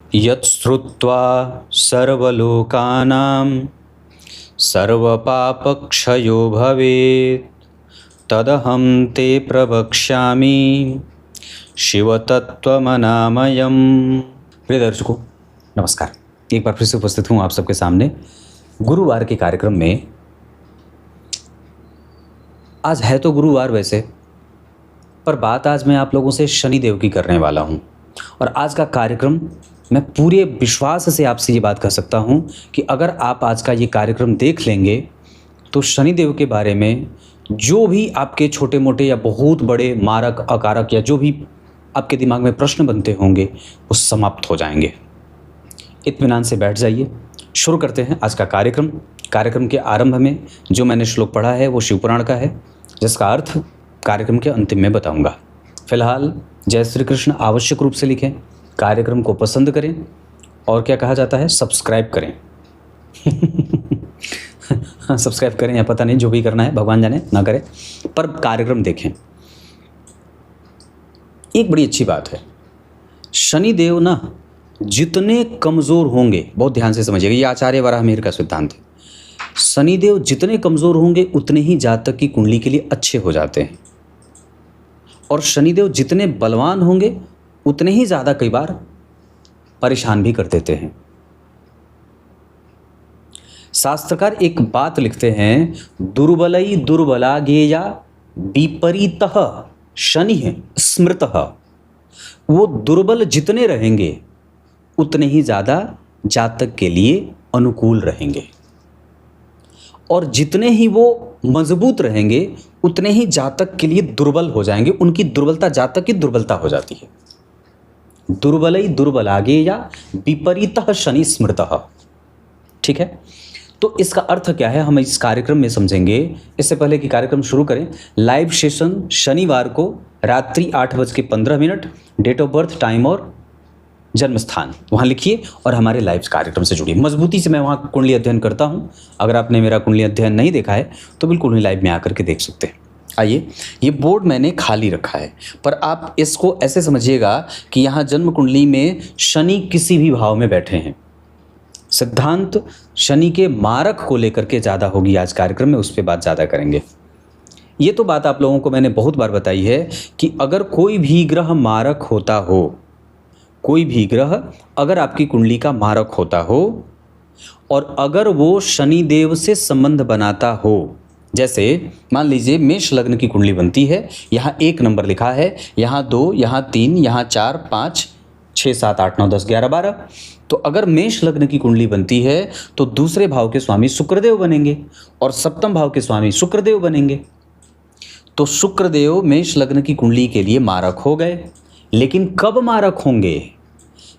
यत् श्रुत्वा सर्वलोकानां सर्वपापक्षयो भवेत् तदहं ते प्रवक्ष्यामि शिवतत्त्वमनामयम्। प्रिय दर्शकों नमस्कार, एक बार फिर से उपस्थित हूँ आप सबके सामने गुरुवार के कार्यक्रम में। आज है तो गुरुवार वैसे, पर बात आज मैं आप लोगों से शनिदेव की करने वाला हूँ। और आज का कार्यक्रम मैं पूरे विश्वास से आपसे ये बात कह सकता हूँ कि अगर आप आज का ये कार्यक्रम देख लेंगे तो शनिदेव के बारे में जो भी आपके छोटे मोटे या बहुत बड़े मारक अकारक या जो भी आपके दिमाग में प्रश्न बनते होंगे वो समाप्त हो जाएंगे। इत्मीनान से बैठ जाइए, शुरू करते हैं आज का कार्यक्रम। कार्यक्रम के आरंभ में जो मैंने श्लोक पढ़ा है वो शिवपुराण का है, जिसका अर्थ कार्यक्रम के अंतिम में बताऊंगा। फिलहाल जय श्री कृष्ण आवश्यक रूप से लिखें, कार्यक्रम को पसंद करें और क्या कहा जाता है, सब्सक्राइब करें। सब्सक्राइब करें या पता नहीं, जो भी करना है भगवान जाने, ना करें, पर कार्यक्रम देखें। एक बड़ी अच्छी बात है, शनिदेव ना जितने कमज़ोर होंगे, बहुत ध्यान से समझिएगा, ये आचार्य वराहमिहिर का सिद्धांत है। शनिदेव जितने कमज़ोर होंगे उतने ही जातक की कुंडली के लिए अच्छे हो जाते हैं, और शनिदेव जितने बलवान होंगे उतने ही ज़्यादा कई बार परेशान भी कर देते हैं। शास्त्रकार एक बात लिखते हैं, दुर्बलई दुर्बला गेया विपरीतः शनि स्मृतः। वो दुर्बल जितने रहेंगे उतने ही ज़्यादा जातक के लिए अनुकूल रहेंगे, और जितने ही वो मजबूत रहेंगे उतने ही जातक के लिए दुर्बल हो जाएंगे। उनकी दुर्बलता जातक की दुर्बलता हो जाती है। दुर्बलई दुर्बलागे या विपरीतः शनि स्मृतः। ठीक है, तो इसका अर्थ क्या है हम इस कार्यक्रम में समझेंगे। इससे पहले कि कार्यक्रम शुरू करें, लाइव सेशन शनिवार को रात्रि 8:15, डेट ऑफ बर्थ, टाइम और जन्म स्थान वहाँ लिखिए और हमारे लाइव कार्यक्रम से जुड़िए। मजबूती से मैं वहाँ कुंडली अध्ययन करता हूँ। अगर आपने मेरा कुंडली अध्ययन नहीं देखा है तो बिल्कुल ही लाइव में आकर के देख सकते हैं। आइए, ये बोर्ड मैंने खाली रखा है, पर आप इसको ऐसे समझिएगा कि यहाँ जन्म कुंडली में शनि किसी भी भाव में बैठे हैं। सिद्धांत शनि के मारक को लेकर के ज़्यादा होगी आज कार्यक्रम में, उस पर बात ज़्यादा करेंगे। ये तो बात आप लोगों को मैंने बहुत बार बताई है कि अगर कोई भी ग्रह मारक होता हो, कोई भी ग्रह अगर आपकी कुंडली का मारक होता हो और अगर वो शनिदेव से संबंध बनाता हो, जैसे मान लीजिए मेष लग्न की कुंडली बनती है, यहाँ 1 नंबर लिखा है, यहाँ 2, यहाँ 3, यहाँ 4, 5, 6, 7, 8, 9, 10, 11, 12। तो अगर मेष लग्न की कुंडली बनती है तो दूसरे भाव के स्वामी शुक्रदेव बनेंगे और सप्तम भाव के स्वामी शुक्रदेव बनेंगे। तो शुक्रदेव मेष लग्न की कुंडली के लिए मारक हो गए। लेकिन कब मारक होंगे?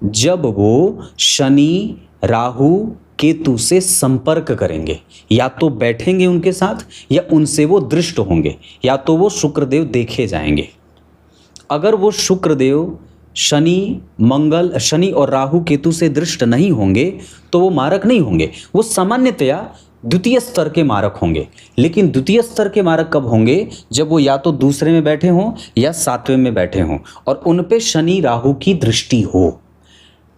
जब वो शनि राहु केतु से संपर्क करेंगे, या तो बैठेंगे उनके साथ या उनसे वो दृष्ट होंगे, या तो वो शुक्रदेव देखे जाएंगे। अगर वो शुक्रदेव शनि और राहु केतु से दृष्ट नहीं होंगे तो वो मारक नहीं होंगे, वो सामान्यतया द्वितीय स्तर के मारक होंगे। लेकिन द्वितीय स्तर के मारक कब होंगे? जब वो या तो दूसरे में बैठे हों या 7वें में बैठे हों और उन पे शनि राहु की दृष्टि हो,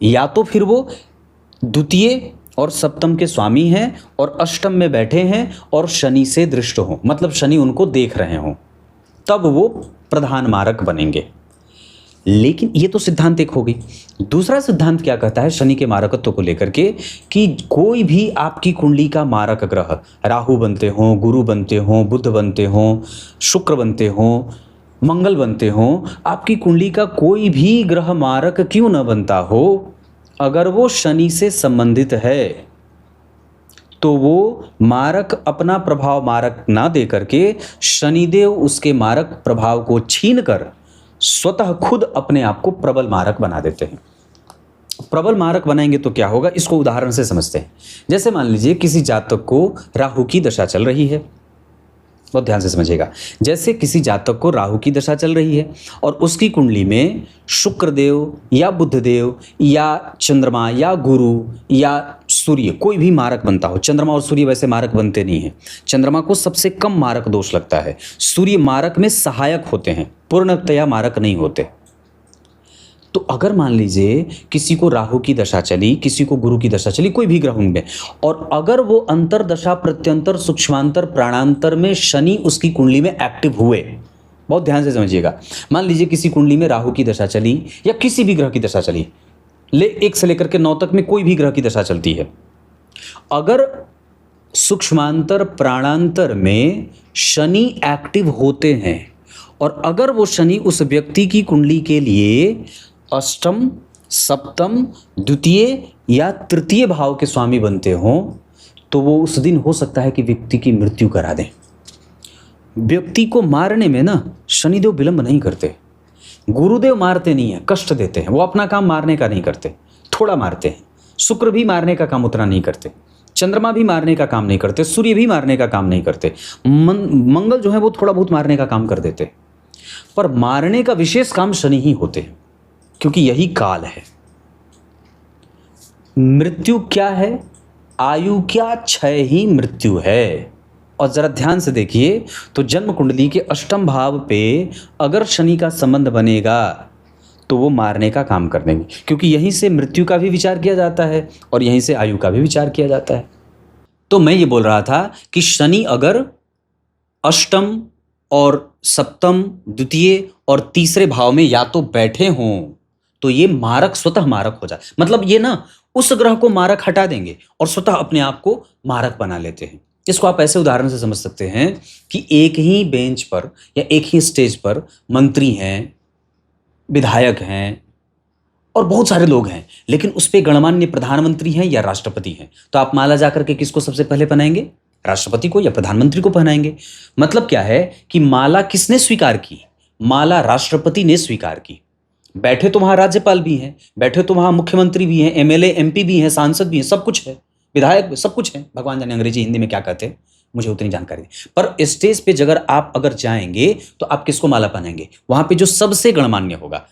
या तो फिर वो द्वितीय और सप्तम के स्वामी हैं और अष्टम में बैठे हैं और शनि से दृष्ट हों, मतलब शनि उनको देख रहे हों, तब वो प्रधान मारक बनेंगे। लेकिन ये तो सिद्धांत एक होगी। दूसरा सिद्धांत क्या कहता है शनि के मारकत्व को लेकर के, कि कोई भी आपकी कुंडली का मारक ग्रह, राहु बनते हों, गुरु बनते हों, बुध बनते हों, शुक्र बनते हों, मंगल बनते हों, आपकी कुंडली का कोई भी ग्रह मारक क्यों न बनता हो, अगर वो शनि से संबंधित है तो वो मारक अपना प्रभाव मारक ना दे करके शनिदेव उसके मारक प्रभाव को छीन कर स्वतः खुद अपने आप को प्रबल मारक बना देते हैं। प्रबल मारक बनाएंगे तो क्या होगा, इसको उदाहरण से समझते हैं। जैसे मान लीजिए किसी जातक को राहु की दशा चल रही है, बहुत ध्यान से समझिएगा। जैसे किसी जातक को राहु की दशा चल रही है और उसकी कुंडली में शुक्रदेव या बुधदेव या चंद्रमा या गुरु या सूर्य कोई भी मारक बनता हो। चंद्रमा और सूर्य वैसे मारक बनते नहीं हैं, चंद्रमा को सबसे कम मारक दोष लगता है, सूर्य मारक में सहायक होते हैं, पूर्णतया मारक नहीं होते। तो अगर मान लीजिए किसी को राहु की दशा चली, किसी को गुरु की दशा चली, कोई भी ग्रह में, और अगर वो अंतर दशा प्रत्यंतर सूक्ष्मांतर प्राणांतर में शनि उसकी कुंडली में एक्टिव हुए, बहुत ध्यान से समझिएगा। मान लीजिए किसी कुंडली में राहु की दशा चली या किसी भी ग्रह की दशा चली, 1 से लेकर के 9 तक में कोई भी ग्रह की दशा चलती है, अगर सूक्ष्मांतर प्राणांतर में शनि एक्टिव होते हैं और अगर वो शनि उस व्यक्ति की कुंडली के लिए अष्टम, सप्तम, द्वितीय या तृतीय भाव के स्वामी बनते हों, तो वो उस दिन हो सकता है कि व्यक्ति की मृत्यु करा दें। व्यक्ति को मारने में ना शनिदेव विलंब नहीं करते, गुरुदेव मारते नहीं है, कष्ट देते हैं। वो अपना काम मारने का नहीं करते, थोड़ा मारते हैं। शुक्र भी मारने का काम उतना नहीं करते, चंद्रमा भी मारने का काम नहीं करते, सूर्य भी मारने का काम नहीं करते, मंगल जो है वो थोड़ा बहुत मारने का काम कर देते, पर मारने का विशेष काम शनि ही होते हैं, क्योंकि यही काल है। मृत्यु क्या है? आयु क्या? क्षय ही मृत्यु है। और जरा ध्यान से देखिए तो जन्म कुंडली के अष्टम भाव पे अगर शनि का संबंध बनेगा तो वो मारने का काम कर देंगे, क्योंकि यहीं से मृत्यु का भी विचार किया जाता है और यहीं से आयु का भी विचार किया जाता है। तो मैं ये बोल रहा था कि शनि अगर अष्टम और सप्तम, द्वितीय और तीसरे भाव में या तो बैठे हों तो ये मारक, स्वतः मारक हो जाए। मतलब ये ना उस ग्रह को मारक हटा देंगे और स्वतः अपने आप को मारक बना लेते हैं। इसको आप ऐसे उदाहरण से समझ सकते हैं कि एक ही बेंच पर या एक ही स्टेज पर मंत्री हैं, विधायक हैं और बहुत सारे लोग हैं, लेकिन उस पे गणमान्य प्रधानमंत्री हैं या राष्ट्रपति हैं, तो आप माला जाकर के किसको सबसे पहले पहनाएंगे? राष्ट्रपति को या प्रधानमंत्री को पहनाएंगे। मतलब क्या है कि माला किसने स्वीकार की? माला राष्ट्रपति ने स्वीकार की। बैठे तो वहां राज्यपाल भी हैं, बैठे तो वहां मुख्यमंत्री भी हैं, एमएलए एमपी भी हैं, सांसद भी हैं, सब कुछ है, विधायक सब कुछ है। भगवान जाने अंग्रेजी हिंदी में क्या कहते हैं, मुझे उतनी जानकारी नहीं। पर स्टेज पे अगर आप जाएंगे तो आप किसको माला पहनाएंगे? वहां पे जो सबसे गणमान्य होगा।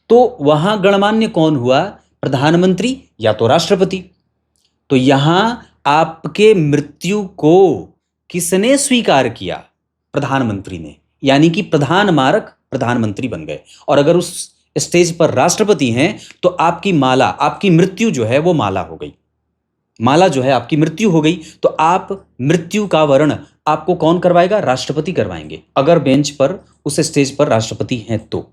तो वहां गणमान्य कौन हुआ? प्रधानमंत्री या तो राष्ट्रपति। तो यहां आपके मृत्यु को किसने स्वीकार किया? प्रधानमंत्री ने, यानी कि प्रधान मारक प्रधानमंत्री बन गए। और अगर उस स्टेज पर राष्ट्रपति हैं तो आपकी माला, आपकी मृत्यु जो है वो माला हो गई। माला जो है आपकी मृत्यु हो गई, तो आप मृत्यु का वर्ण आपको कौन करवाएगा? राष्ट्रपति करवाएंगे, अगर बेंच पर उस स्टेज पर राष्ट्रपति हैं तो।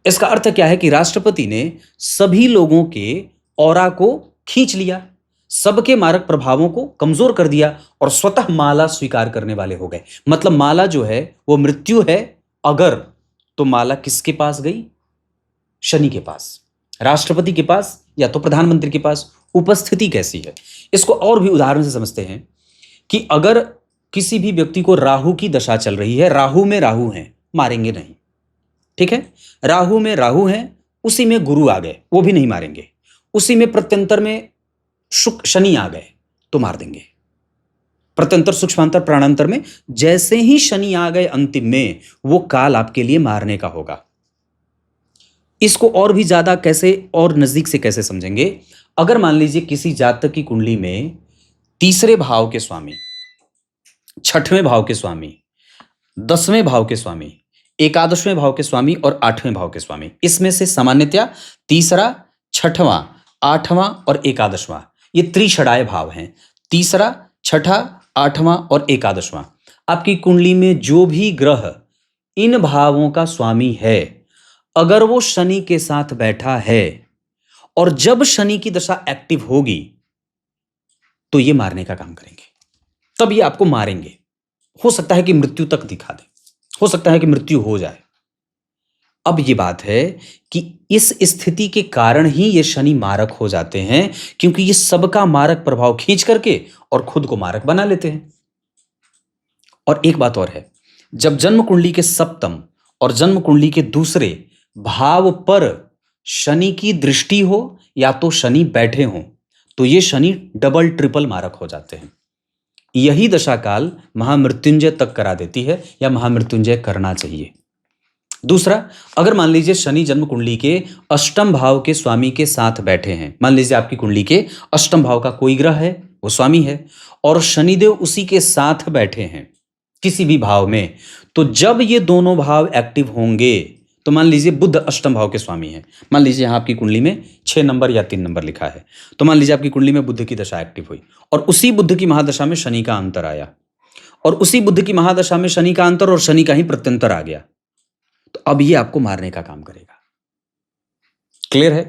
इसका अर्थ क्या है कि राष्ट्रपति ने सभी लोगों के ऑरा को खींच लिया, सबके मारक प्रभावों को कमजोर कर दिया और स्वतः माला स्वीकार करने वाले हो गए। मतलब माला जो है वो मृत्यु है अगर, तो माला किसके पास गई? शनि के पास, राष्ट्रपति के पास या तो प्रधानमंत्री के पास। उपस्थिति कैसी है इसको और भी उदाहरण से समझते हैं कि अगर किसी भी व्यक्ति को राहु की दशा चल रही है, राहु में राहु हैं, मारेंगे नहीं, ठीक है। राहु में राहु हैं, उसी में गुरु आ गए, वो भी नहीं मारेंगे। उसी में प्रत्यंतर में शनि आ गए तो मार देंगे। प्रत्यंतर, सूक्ष्मांतर, प्राणांतर में जैसे ही शनि आ गए अंतिम में, वो काल आपके लिए मारने का होगा। इसको और भी ज्यादा कैसे और नजदीक से कैसे समझेंगे? अगर मान लीजिए किसी जातक की कुंडली में तीसरे भाव के स्वामी, छठवें भाव के स्वामी, 10वें भाव के स्वामी, एकादशवें भाव के स्वामी और 8वें भाव के स्वामी, इसमें से सामान्यतया तीसरा, छठवां, 8वां और एकादशवां, ये त्रिषडाय भाव हैं। तीसरा, छठा, 8वां और एकादशवां। आपकी कुंडली में जो भी ग्रह इन भावों का स्वामी है, अगर वो शनि के साथ बैठा है और जब शनि की दशा एक्टिव होगी तो ये मारने का काम करेंगे, तब ये आपको मारेंगे। हो सकता है कि मृत्यु तक दिखा दे, हो सकता है कि मृत्यु हो जाए। अब ये बात है कि इस स्थिति के कारण ही ये शनि मारक हो जाते हैं, क्योंकि ये सबका मारक प्रभाव खींच करके और खुद को मारक बना लेते हैं। और एक बात और है, जब जन्म कुंडली के सप्तम और जन्म कुंडली के दूसरे भाव पर शनि की दृष्टि हो या तो शनि बैठे हों, तो ये शनि डबल ट्रिपल मारक हो जाते हैं। यही दशा काल महामृत्युंजय तक करा देती है, या महामृत्युंजय करना चाहिए। दूसरा, अगर मान लीजिए शनि जन्म कुंडली के अष्टम भाव के स्वामी के साथ बैठे हैं, मान लीजिए आपकी कुंडली के अष्टम भाव का कोई ग्रह है, वो स्वामी है, और शनिदेव उसी के साथ बैठे हैं किसी भी भाव में, तो जब ये दोनों भाव एक्टिव होंगे तो मान लीजिए बुध अष्टम भाव के स्वामी हैं, मान लीजिए यहाँ आपकी कुंडली में 6 नंबर या 3 नंबर लिखा है, तो मान लीजिए आपकी कुंडली में बुध की दशा एक्टिव हुई और उसी बुध की महादशा में शनि का अंतर आया और उसी बुध की महादशा में शनि का अंतर और शनि का ही प्रत्यंतर आ गया, तो अब ये आपको मारने का काम करेगा। क्लियर है?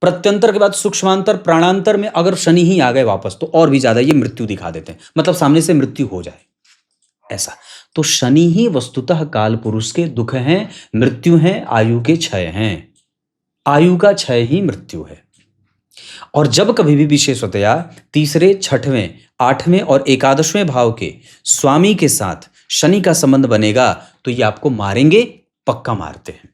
प्रत्यंतर के बाद सूक्ष्मांतर प्राणांतर में अगर शनि ही आ गए वापस तो और भी ज्यादा ये मृत्यु दिखा देते हैं, मतलब सामने से मृत्यु हो जाए ऐसा। तो शनि ही वस्तुतः काल पुरुष के दुख हैं, मृत्यु हैं, आयु के क्षय हैं। आयु का क्षय ही मृत्यु है। और जब कभी भी विशेषतया तीसरे, छठवें, आठवें और एकादशवें भाव के स्वामी के साथ शनि का संबंध बनेगा तो ये आपको मारेंगे, पक्का मारते हैं।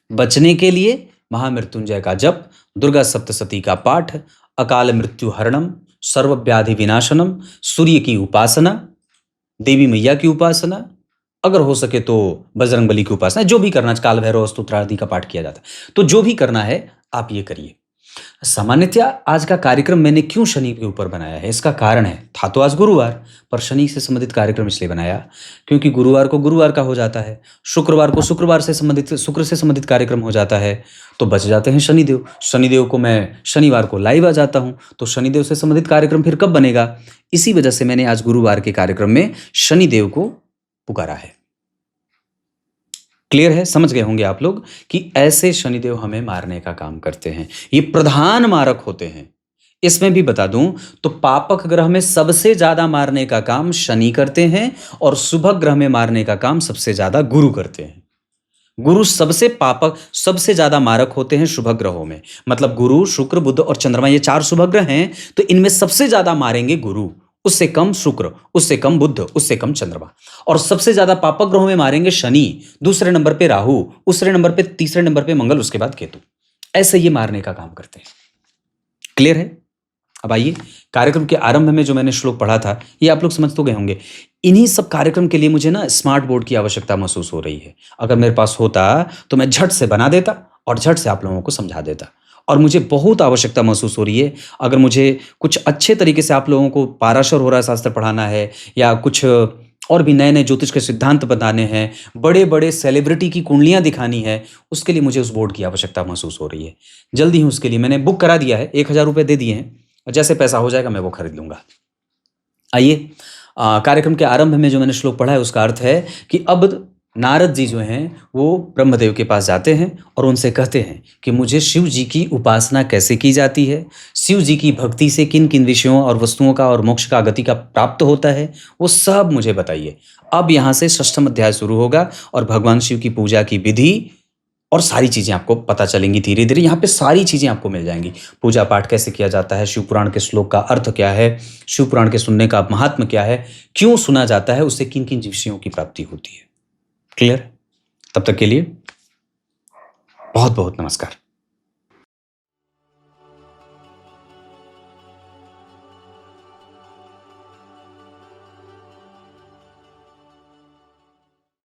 बचने के लिए महामृत्युंजय का जप, दुर्गा सप्तशती का पाठ, अकाल मृत्यु हरणम, सर्वव्याधि विनाशनम, सूर्य की उपासना, देवी मैया की उपासना, अगर हो सके तो बजरंगबली की उपासना, जो भी करना, काल भैरव स्तोत्र आदि का पाठ किया जाता है, तो जो भी करना है आप ये करिए। सामान्यतया आज का कार्यक्रम मैंने क्यों शनि के ऊपर बनाया है, इसका कारण है, था तो आज गुरुवार, पर शनि से संबंधित कार्यक्रम इसलिए बनाया क्योंकि गुरुवार को गुरुवार का हो जाता है, शुक्रवार को शुक्रवार से संबंधित, शुक्र से संबंधित कार्यक्रम हो जाता है, तो बच जाते हैं शनिदेव। शनिदेव को मैं शनिवार को लाइव आ जाता हूं, तो शनिदेव से संबंधित कार्यक्रम फिर कब बनेगा? इसी वजह से मैंने आज गुरुवार के कार्यक्रम में शनिदेव को पुकारा है। क्लियर है? समझ गए होंगे आप लोग कि ऐसे शनिदेव हमें मारने का काम करते हैं, ये प्रधान मारक होते हैं। इसमें भी बता दूं तो पापक ग्रह में सबसे ज्यादा मारने का काम शनि करते हैं और शुभ ग्रह में मारने का काम सबसे ज्यादा गुरु करते हैं। गुरु सबसे पापक, सबसे ज्यादा मारक होते हैं शुभ ग्रहों में, मतलब गुरु, शुक्र, बुध और चंद्रमा, ये 4 शुभ ग्रह हैं, तो इनमें सबसे ज्यादा मारेंगे गुरु, उससे कम शुक्र, उससे कम बुध, उससे कम चंद्रमा, और सबसे ज्यादा पापक ग्रहों में मारेंगे शनि, दूसरे नंबर पे राहु, दूसरे नंबर पे, तीसरे नंबर पे मंगल, उसके बाद केतु। ऐसे ये मारने का काम करते हैं। क्लियर है? अब आइए, कार्यक्रम के आरंभ में जो मैंने श्लोक पढ़ा था ये आप लोग समझ तो गए होंगे। इन्हीं सब कार्यक्रम के लिए मुझे ना स्मार्ट बोर्ड की आवश्यकता महसूस हो रही है। अगर मेरे पास होता तो मैं झट से बना देता और झट से आप लोगों को समझा देता, और मुझे बहुत आवश्यकता महसूस हो रही है। अगर मुझे कुछ अच्छे तरीके से आप लोगों को पाराशर हो रहा शास्त्र पढ़ाना है या कुछ और भी नए नए ज्योतिष के सिद्धांत बताने हैं, बड़े बड़े सेलिब्रिटी की कुंडलियां दिखानी है, उसके लिए मुझे उस बोर्ड की आवश्यकता महसूस हो रही है। जल्दी ही उसके लिए मैंने बुक करा दिया है, 1000 रुपये दे दिए हैं, जैसे पैसा हो जाएगा मैं वो खरीद लूंगा। आइए, कार्यक्रम के आरंभ में जो मैंने श्लोक पढ़ा है उसका अर्थ है कि अब नारद जी जो हैं वो ब्रह्मदेव के पास जाते हैं और उनसे कहते हैं कि मुझे शिव जी की उपासना कैसे की जाती है, शिव जी की भक्ति से किन किन विषयों और वस्तुओं का और मोक्ष का गति का प्राप्त होता है, वो सब मुझे बताइए। अब यहाँ से 6वां अध्याय शुरू होगा और भगवान शिव की पूजा की विधि और सारी चीज़ें आपको पता चलेंगी धीरे धीरे। यहाँ पे सारी चीज़ें आपको मिल जाएंगी। पूजा पाठ कैसे किया जाता है, शिव पुराण के श्लोक का अर्थ क्या है, शिव पुराण के सुनने का महात्म्य क्या है, क्यों सुना जाता है, उससे किन किन विषयों की प्राप्ति होती है। क्लियर? तब तक के लिए बहुत बहुत नमस्कार।